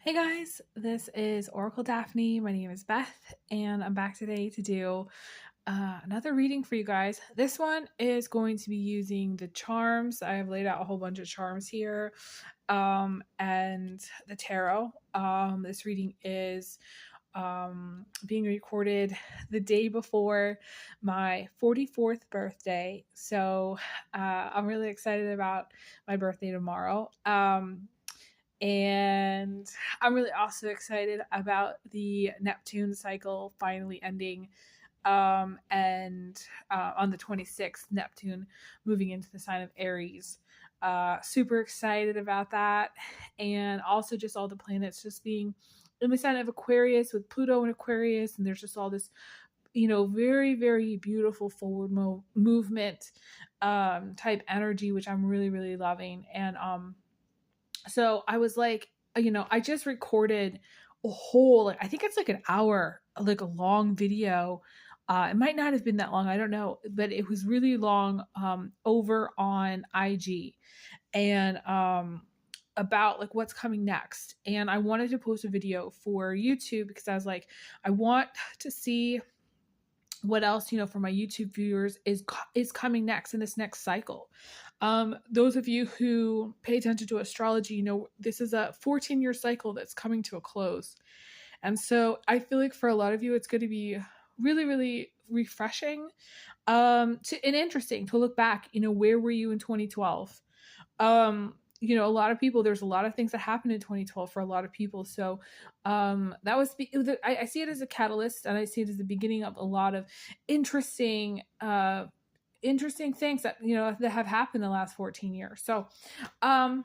Hey guys, this is Oracle Daphne. My name is Beth, and I'm back today to do another reading for you guys. This one is going to be using the charms. I have laid out a whole bunch of charms here, and the tarot. This reading is being recorded the day before my 44th birthday. So I'm really excited about my birthday tomorrow. And I'm really also excited about the Neptune cycle finally ending. And on the 26th, Neptune moving into the sign of Aries. Super excited about that. And also just all the planets just being in the sign of Aquarius with Pluto and Aquarius. And there's just all this, very, very beautiful forward movement type energy, which I'm really, really loving. And so I was like, I just recorded a whole, I think it's like an hour, like a long video. It might not have been that long, I don't know, but it was really long over on IG and about like what's coming next. And I wanted to post a video for YouTube because I was like, I want to see what else for my YouTube viewers is coming next in this next cycle. Those of you who pay attention to astrology, this is a 14-year cycle that's coming to a close. And so I feel like for a lot of you it's going to be really, really refreshing and interesting to look back. Where were you in 2012? A lot of people, there's a lot of things that happened in 2012 for a lot of people. So that was, I see it as a catalyst, and I see it as the beginning of a lot of interesting things that, that have happened in the last 14 years. So I'm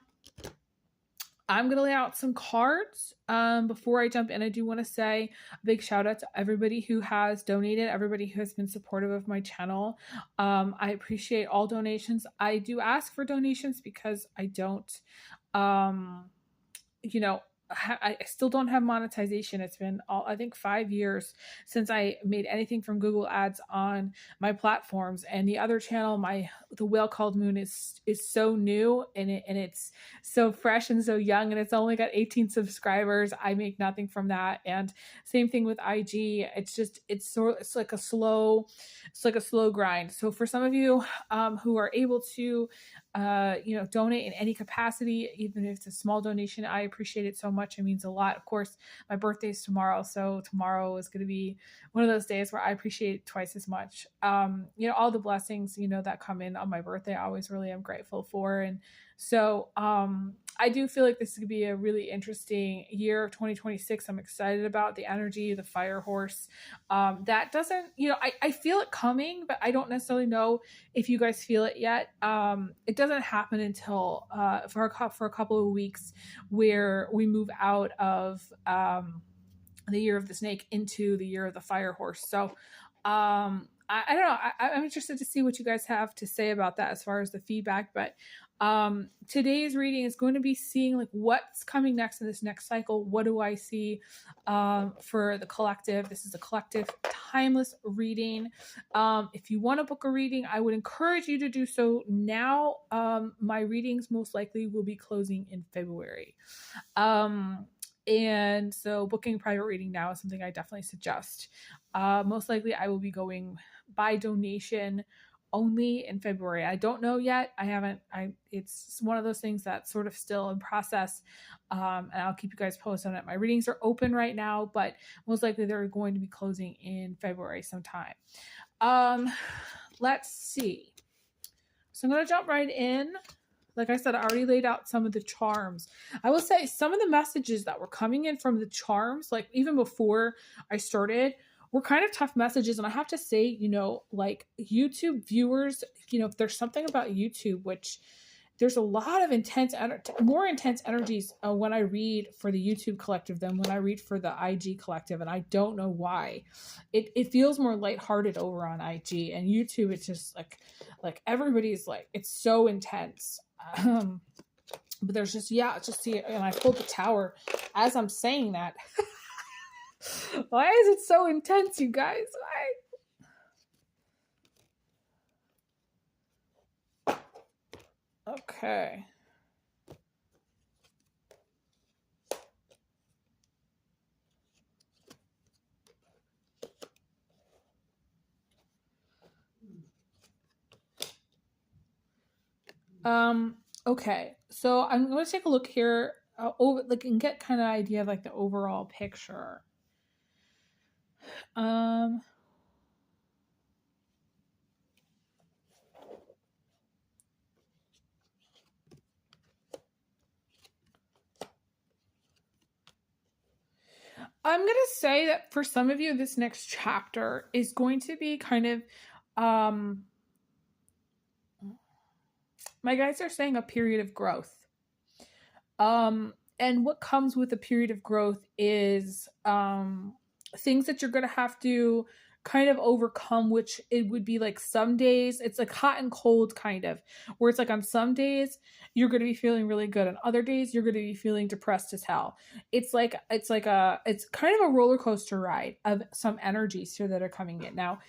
going to lay out some cards. Before I jump in, I do want to say a big shout out to everybody who has donated, everybody who has been supportive of my channel. I appreciate all donations. I do ask for donations because I don't, I still don't have monetization. It's been I think 5 years since I made anything from Google Ads on my platforms. And the other channel, the Whale Called Moon, is so new, and it's so fresh and so young, and it's only got 18 subscribers. I make nothing from that. And same thing with IG. It's like a slow grind. So for some of you who are able to donate in any capacity, even if it's a small donation, I appreciate it so much. It means a lot. Of course, my birthday is tomorrow, so tomorrow is going to be one of those days where I appreciate it twice as much. All the blessings, that come in on my birthday, I always really am grateful for. And so I do feel like this is going to be a really interesting year of 2026. I'm excited about the energy, the fire horse. That doesn't, I feel it coming, but I don't necessarily know if you guys feel it yet. It doesn't happen until for a couple of weeks, where we move out of the year of the snake into the year of the fire horse. So I don't know. I'm interested to see what you guys have to say about that as far as the feedback. But today's reading is going to be seeing like what's coming next in this next cycle. What do I see for the collective? This is a collective timeless reading. If you want to book a reading, I would encourage you to do so now. My readings most likely will be closing in February. And so booking private reading now is something I definitely suggest. Most likely I will be going by donation only in February. I don't know yet. It's one of those things that's sort of still in process. And I'll keep you guys posted on it. My readings are open right now, but most likely they're going to be closing in February sometime. Let's see. So I'm going to jump right in. Like I said, I already laid out some of the charms. I will say some of the messages that were coming in from the charms, like even before I started, were kind of tough messages. And I have to say, like YouTube viewers, if there's something about YouTube, which there's a lot of more intense energies when I read for the YouTube collective than when I read for the IG collective. And I don't know why. It feels more lighthearted over on IG, and YouTube, it's just like everybody's like, it's so intense. But there's just see, and I pulled the tower as I'm saying that. Why is it so intense, you guys? Why? Okay. Okay, so I'm going to take a look here, over like and get kind of idea of like the overall picture. Um, I'm going to say that for some of you, this next chapter is going to be kind of, my guys are saying a period of growth. And what comes with a period of growth is things that you're going to have to kind of overcome, which it would be like some days it's like hot and cold kind of, where it's like on some days you're going to be feeling really good, on other days you're going to be feeling depressed as hell. It's kind of a roller coaster ride of some energies here that are coming in. Now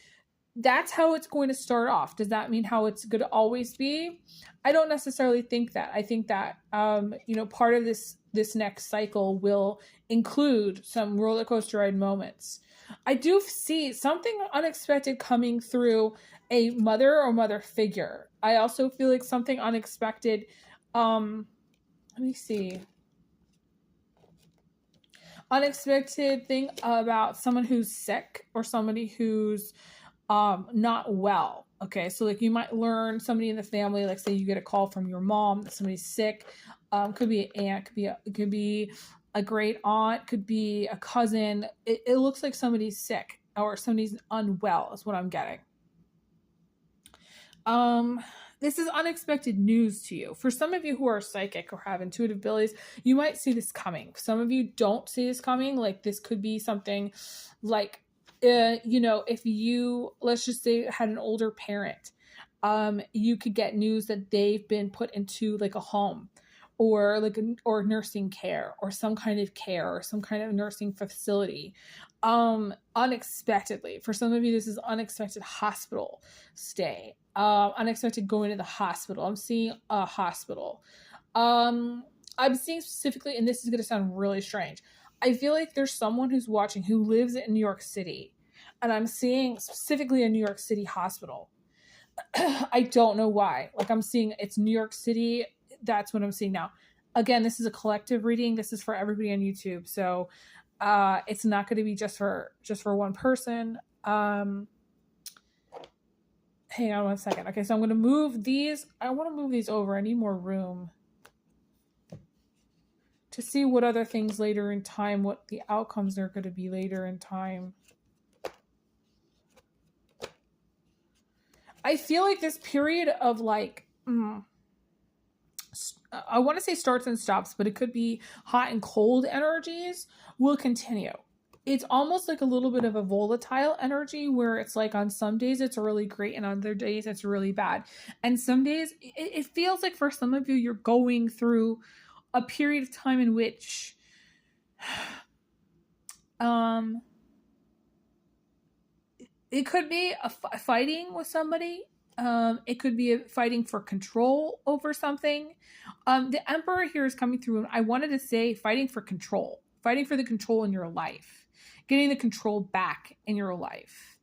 that's how it's going to start off. Does that mean how it's going to always be? I don't necessarily think that. I think that part of this next cycle will include some roller coaster ride moments. I do see something unexpected coming through a mother or mother figure. I also feel like something unexpected. Let me see. Unexpected thing about someone who's sick or somebody who's not well. Okay, so like you might learn somebody in the family, like say you get a call from your mom that somebody's sick. Could be an aunt, could be a great aunt, could be a cousin. It looks like somebody's sick or somebody's unwell is what I'm getting. This is unexpected news to you. For some of you who are psychic or have intuitive abilities, you might see this coming. Some of you don't see this coming. Like this could be something like, if you, let's just say, had an older parent, you could get news that they've been put into like a home or or nursing care or some kind of nursing facility, unexpectedly. For some of you, this is unexpected hospital stay, unexpected going to the hospital. I'm seeing a hospital. I'm seeing specifically, and this is going to sound really strange, I feel like there's someone who's watching who lives in New York City, and I'm seeing specifically a New York City hospital. I don't know why. Like I'm seeing it's New York City. That's what I'm seeing now. Again, this is a collective reading. This is for everybody on YouTube. So it's not going to be just for one person. Hang on one second. Okay, so I'm going to move these. I want to move these over. I need more room to see what other things later in time, what the outcomes are going to be later in time. I feel like this period of like, I want to say starts and stops, but it could be hot and cold energies will continue. It's almost like a little bit of a volatile energy where it's like on some days it's really great and on other days it's really bad. And some days it feels like for some of you, you're going through a period of time in which it could be a fighting with somebody. It could be a fighting for control over something. The Emperor here is coming through, and I wanted to say fighting for control, fighting for the control in your life, getting the control back in your life.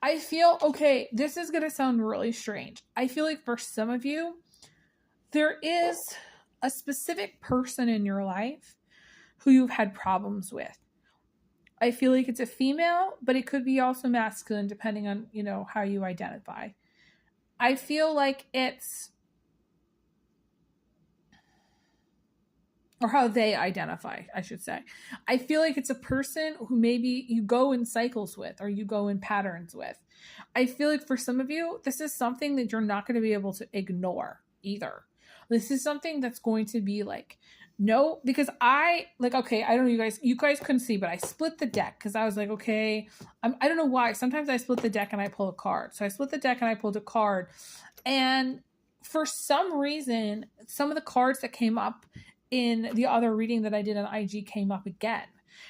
I feel, okay, this is going to sound really strange. I feel like for some of you, there is a specific person in your life who you've had problems with. I feel like it's a female, but it could be also masculine depending on, how you identify. I feel like it's, or how they identify, I should say. I feel like it's a person who maybe you go in cycles with or you go in patterns with. I feel like for some of you, this is something that you're not going to be able to ignore either. This is something that's going to be like, no, because I don't know, you guys couldn't see, but I split the deck because I was like, okay, I don't know why. Sometimes I split the deck and I pull a card. So I split the deck and I pulled a card. And for some reason, some of the cards that came up in the other reading that I did on IG came up again.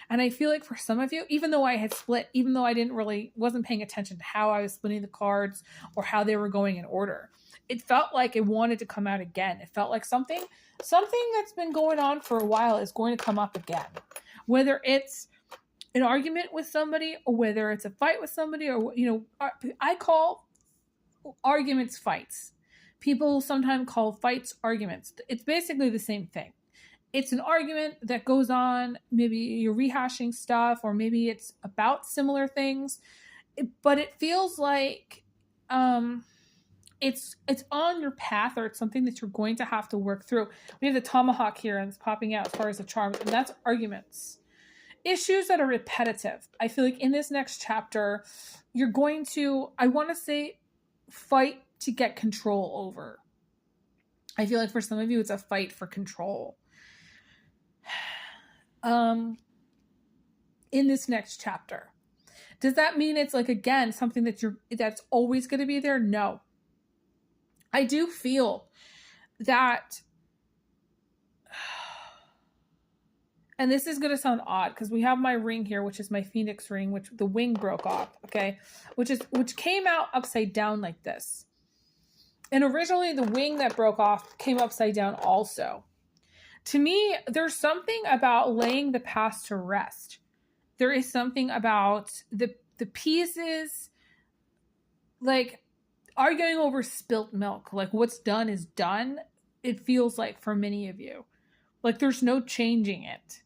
And I feel like for some of you, even though I had split, wasn't paying attention to how I was splitting the cards or how they were going in order, it felt like it wanted to come out again. It felt like something that's been going on for a while is going to come up again. Whether it's an argument with somebody, or whether it's a fight with somebody, or, I call arguments fights. People sometimes call fights arguments. It's basically the same thing. It's an argument that goes on. Maybe you're rehashing stuff, or maybe it's about similar things, but it feels like it's on your path, or it's something that you're going to have to work through. We have the tomahawk here, and it's popping out as far as the charm, and that's arguments. Issues that are repetitive. I feel like in this next chapter, you're going to, I want to say, fight to get control over. I feel like for some of you, it's a fight for control. In this next chapter. Does that mean it's like, again, something that's always going to be there? No. I do feel that, and this is going to sound odd because we have my ring here, which is my Phoenix ring, which the wing broke off, okay? Which came out upside down like this. And originally the wing that broke off came upside down also. To me, there's something about laying the past to rest. There is something about the pieces, like arguing over spilt milk. Like what's done is done. It feels like for many of you, like there's no changing it.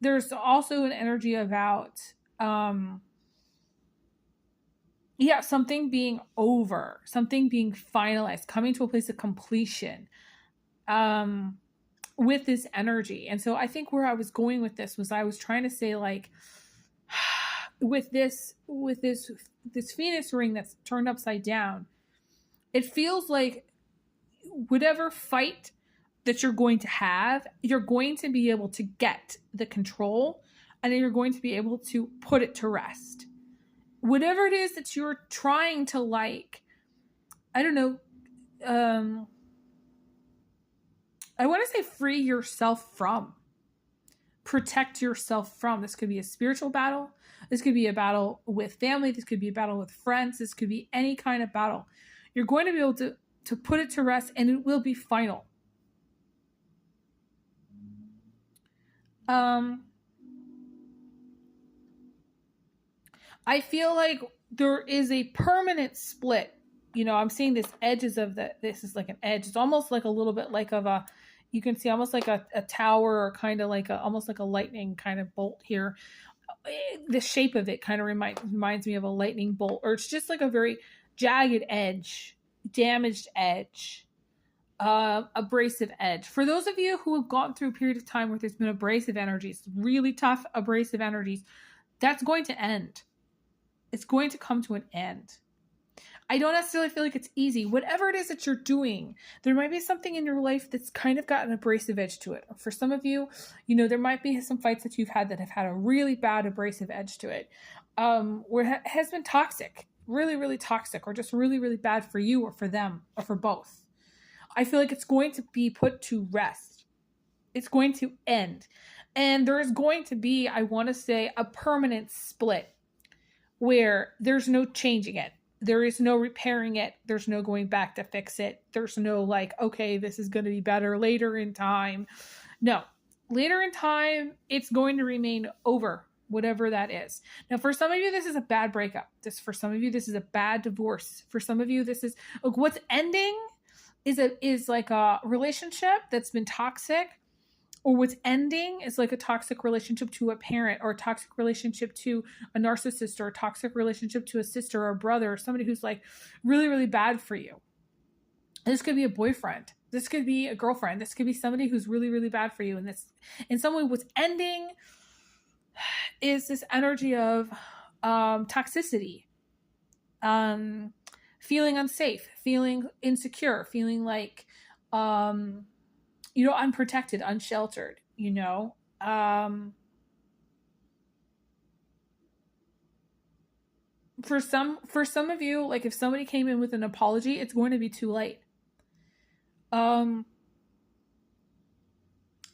There's also an energy about, something being over, something being finalized, coming to a place of completion. With this energy. And so I think where I was going with this was I was trying to say, like, with this Phoenix ring that's turned upside down, it feels like whatever fight that you're going to have, you're going to be able to get the control, and then you're going to be able to put it to rest. Whatever it is that you're trying to, like, I don't know, I want to say free yourself from, protect yourself from. This could be a spiritual battle. This could be a battle with family. This could be a battle with friends. This could be any kind of battle. You're going to be able to put it to rest, and it will be final. I feel like there is a permanent split. I'm seeing this edges of this is like an edge. It's almost like a little bit like you can see almost like a tower, or kind of like almost like a lightning kind of bolt here. The shape of it kind of reminds me of a lightning bolt, or it's just like a very jagged edge, damaged edge, abrasive edge. For those of you who have gone through a period of time where there's been abrasive energies, really tough abrasive energies, that's going to end. It's going to come to an end. I don't necessarily feel like it's easy. Whatever it is that you're doing, there might be something in your life that's kind of got an abrasive edge to it. For some of you, there might be some fights that you've had that have had a really bad abrasive edge to it, where it has been toxic, really, really toxic, or just really, really bad for you or for them or for both. I feel like it's going to be put to rest. It's going to end. And there is going to be, I want to say, a permanent split where there's no changing it. There is no repairing it. There's no going back to fix it. There's no like, okay, this is going to be better later in time. No, later in time, it's going to remain over, whatever that is. Now, for some of you, this is a bad breakup. For some of you, this is a bad divorce. For some of you, this is what's ending is like a relationship that's been toxic, or what's ending is like a toxic relationship to a parent, or a toxic relationship to a narcissist, or a toxic relationship to a sister or a brother, or somebody who's like really, really bad for you. This could be a boyfriend. This could be a girlfriend. This could be somebody who's really, really bad for you. And this, in some way, what's ending is this energy of toxicity, feeling unsafe, feeling insecure, feeling like, unprotected, unsheltered, for some of you, like if somebody came in with an apology, it's going to be too late.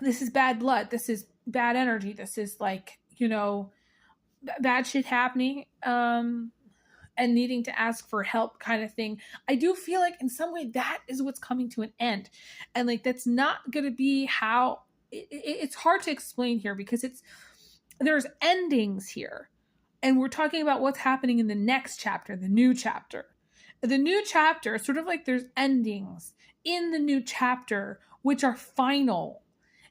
This is bad blood. This is bad energy. This is like, bad shit happening. and needing to ask for help kind of thing. I do feel like in some way that is what's coming to an end. And like, that's not going to be how it's hard to explain here because there's endings here. And we're talking about what's happening in the next chapter, the new chapter. The new chapter, sort of like there's endings in the new chapter, which are final.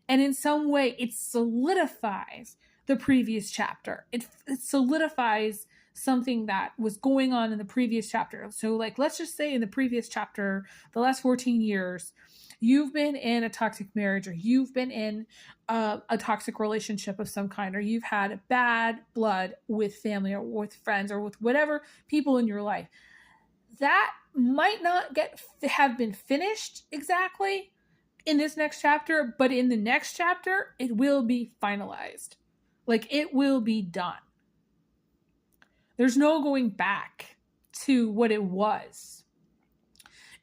And in some way, it solidifies the previous chapter. It solidifies something that was going on in the previous chapter. So like, let's just say in the previous chapter, the last 14 years, you've been in a toxic marriage, or you've been in a toxic relationship of some kind, or you've had bad blood with family or with friends or with whatever people in your life. That might not have been finished exactly in this next chapter, but in the next chapter, it will be finalized. Like, it will be done. There's no going back to what it was.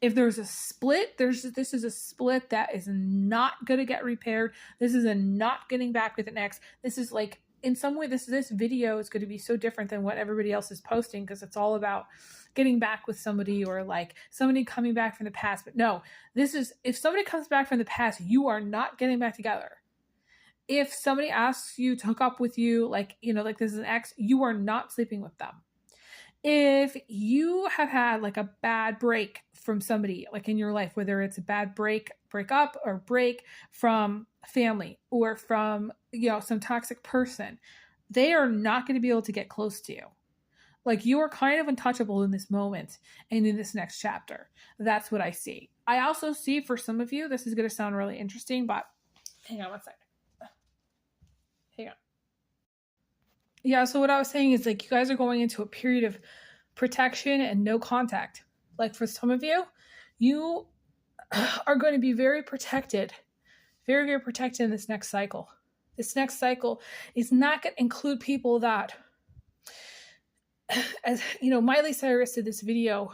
If there's a split, this is a split that is not going to get repaired. This is a not getting back with an ex. This is like, in some way, this video is going to be so different than what everybody else is posting, because it's all about getting back with somebody or like somebody coming back from the past. But no, this is, if somebody comes back from the past, you are not getting back together. If somebody asks you to hook up with you, like, you know, like this is an ex, you are not sleeping with them. If you have had like a bad break from somebody like in your life, whether it's a bad break up or break from family or from, you know, some toxic person, they are not going to be able to get close to you. Like, you are kind of untouchable in this moment and in this next chapter. That's what I see. I also see, for some of you, this is going to sound really interesting, but hang on one second. Hang on. Yeah, so what I was saying is, like, you guys are going into a period of protection and no contact. Like, for some of you, you are going to be very protected, very, very protected in this next cycle. This next cycle is not going to include people that, as you know, Miley Cyrus did this video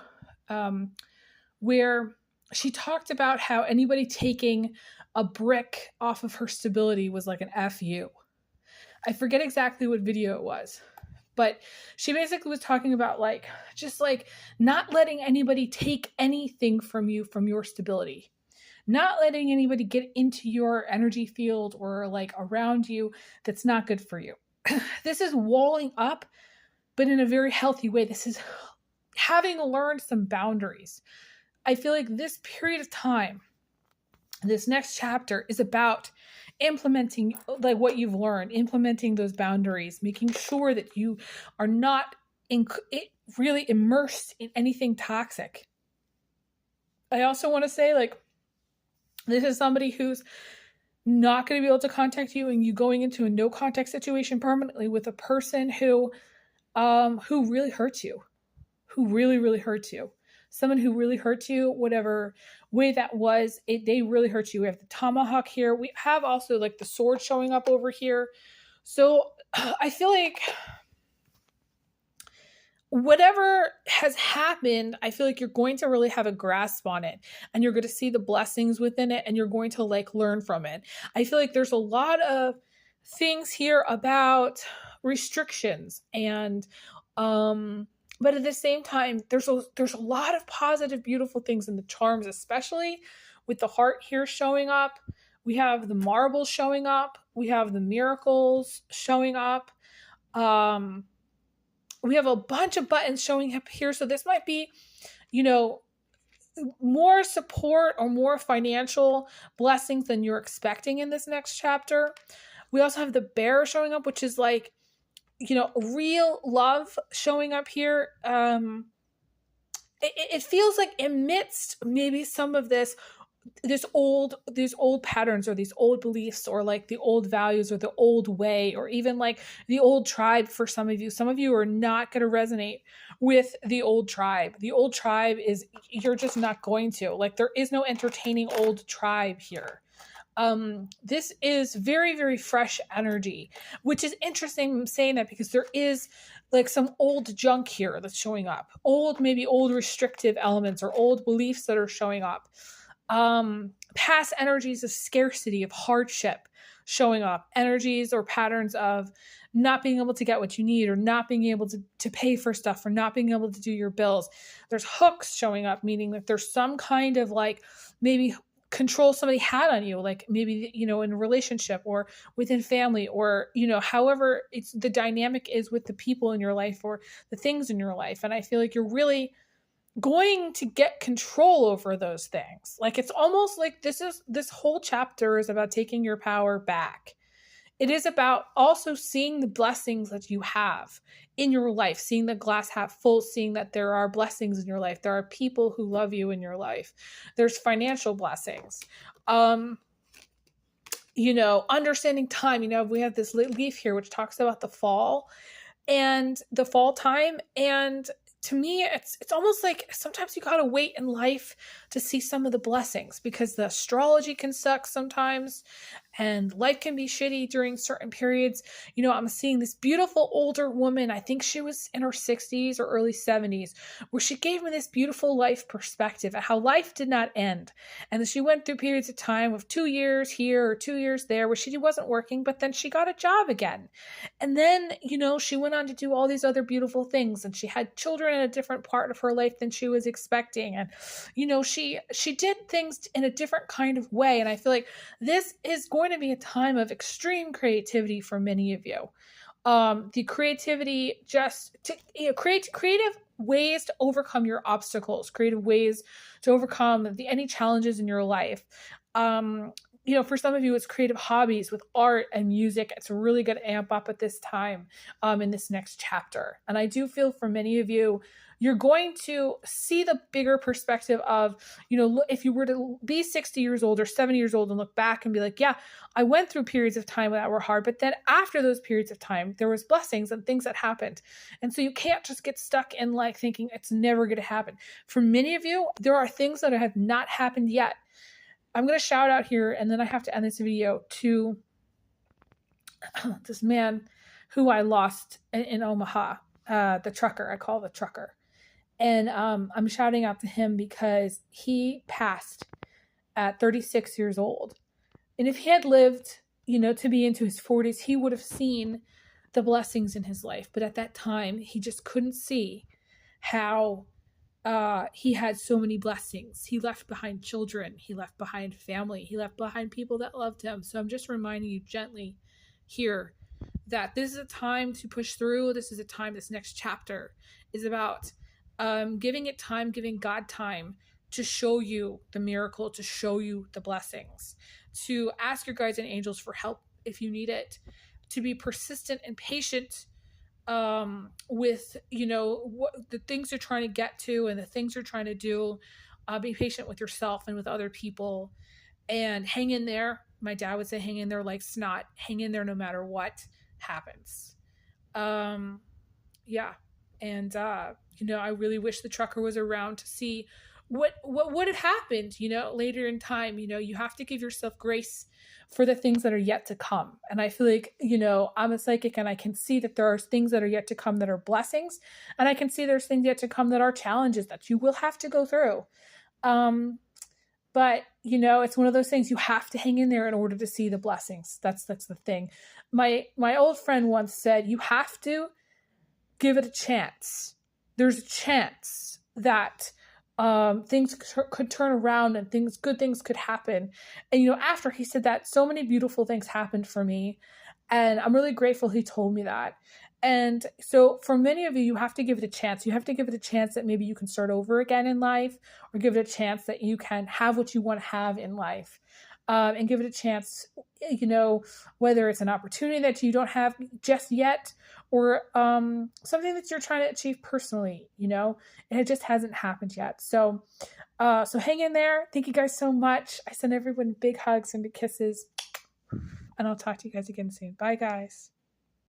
where she talked about how anybody taking a brick off of her stability was like an F you. I forget exactly what video it was, but she basically was talking about like, just like not letting anybody take anything from you, from your stability, not letting anybody get into your energy field or like around you that's not good for you. This is walling up, but in a very healthy way. This is having learned some boundaries. I feel like this period of time, this next chapter, is about implementing like what you've learned, implementing those boundaries, making sure that you are not really immersed in anything toxic. I also want to say, like, this is somebody who's not going to be able to contact you, and you going into a no contact situation permanently with a person who really hurts you, who really, really hurts you. Someone who really hurts you, whatever way that was, they really hurt you. We have the tomahawk here. We have also like the sword showing up over here. So I feel like whatever has happened, I feel like you're going to really have a grasp on it, and you're going to see the blessings within it, and you're going to like learn from it. I feel like there's a lot of things here about restrictions and, but at the same time, there's a lot of positive, beautiful things in the charms, especially with the heart here showing up. We have the marbles showing up. We have the miracles showing up. We have a bunch of buttons showing up here. So this might be, you know, more support or more financial blessings than you're expecting in this next chapter. We also have the bear showing up, which is like, you know, real love showing up here. It feels like amidst maybe some of these old patterns or these old beliefs or like the old values or the old way or even like the old tribe for some of you. Some of you are not going to resonate with the old tribe. The old tribe is, you're just not going to. Like, there is no entertaining old tribe here. This is very, very fresh energy, which is interesting. I'm saying that because there is like some old junk here that's showing up, maybe old restrictive elements or old beliefs that are showing up. Past energies of scarcity, of hardship showing up, energies or patterns of not being able to get what you need, or not being able to pay for stuff, or not being able to do your bills. There's hooks showing up, meaning that there's some kind of like maybe control somebody had on you, like maybe, you know, in a relationship or within family, or, you know, however it's the dynamic is with the people in your life or the things in your life. And I feel like you're really going to get control over those things. Like it's almost like this whole chapter is about taking your power back. It is about also seeing the blessings that you have in your life, seeing the glass half full, seeing that there are blessings in your life. There are people who love you in your life. There's financial blessings. You know, understanding time. You know, we have this leaf here which talks about the fall and the fall time. And to me, it's almost like sometimes you gotta wait in life to see some of the blessings, because the astrology can suck sometimes and life can be shitty during certain periods. You know, I'm seeing this beautiful older woman, I think she was in her 60s or early 70s, where she gave me this beautiful life perspective of how life did not end. And that she went through periods of time of 2 years here or 2 years there where she wasn't working, but then she got a job again. And then, you know, she went on to do all these other beautiful things, and she had children in a different part of her life than she was expecting. And, you know, she did things in a different kind of way. And I feel like this is going to be a time of extreme creativity for many of you. The creativity just to, you know, creative ways to overcome your obstacles, creative ways to overcome any challenges in your life. You know, for some of you, it's creative hobbies with art and music. It's really good to amp up at this time in this next chapter. And I do feel for many of you, you're going to see the bigger perspective of, you know, if you were to be 60 years old or 70 years old and look back and be like, yeah, I went through periods of time that were hard, but then after those periods of time, there was blessings and things that happened. And so you can't just get stuck in like thinking it's never going to happen. For many of you, there are things that have not happened yet. I'm going to shout out here, and then I have to end this video, to this man who I lost in Omaha, the trucker. I call the trucker. And I'm shouting out to him because he passed at 36 years old. And if he had lived, you know, to be into his 40s, he would have seen the blessings in his life. But at that time, he just couldn't see how he had so many blessings. He left behind children. He left behind family. He left behind people that loved him. So I'm just reminding you gently here that this is a time to push through. This is a time, this next chapter is about giving it time, giving God time to show you the miracle, to show you the blessings, to ask your guides and angels for help if you need it, to be persistent and patient with, you know, what the things you're trying to get to and the things you're trying to do. Be patient with yourself and with other people, and hang in there. My dad would say, hang in there like snot. Hang in there no matter what happens. Yeah. And, you know, I really wish the trucker was around to see what had happened, you know, later in time. You know, you have to give yourself grace for the things that are yet to come. And I feel like, you know, I'm a psychic, and I can see that there are things that are yet to come that are blessings. And I can see there's things yet to come that are challenges that you will have to go through. But, you know, it's one of those things, you have to hang in there in order to see the blessings. That's the thing. My old friend once said, you have to give it a chance. There's a chance that things could turn around and good things could happen. And, you know, after he said that, so many beautiful things happened for me. And I'm really grateful he told me that. And so for many of you, you have to give it a chance. You have to give it a chance that maybe you can start over again in life, or give it a chance that you can have what you want to have in life. And give it a chance, you know, whether it's an opportunity that you don't have just yet, or something that you're trying to achieve personally, you know, and it just hasn't happened yet. So hang in there. Thank you guys so much. I send everyone big hugs and big kisses, and I'll talk to you guys again soon. Bye, guys.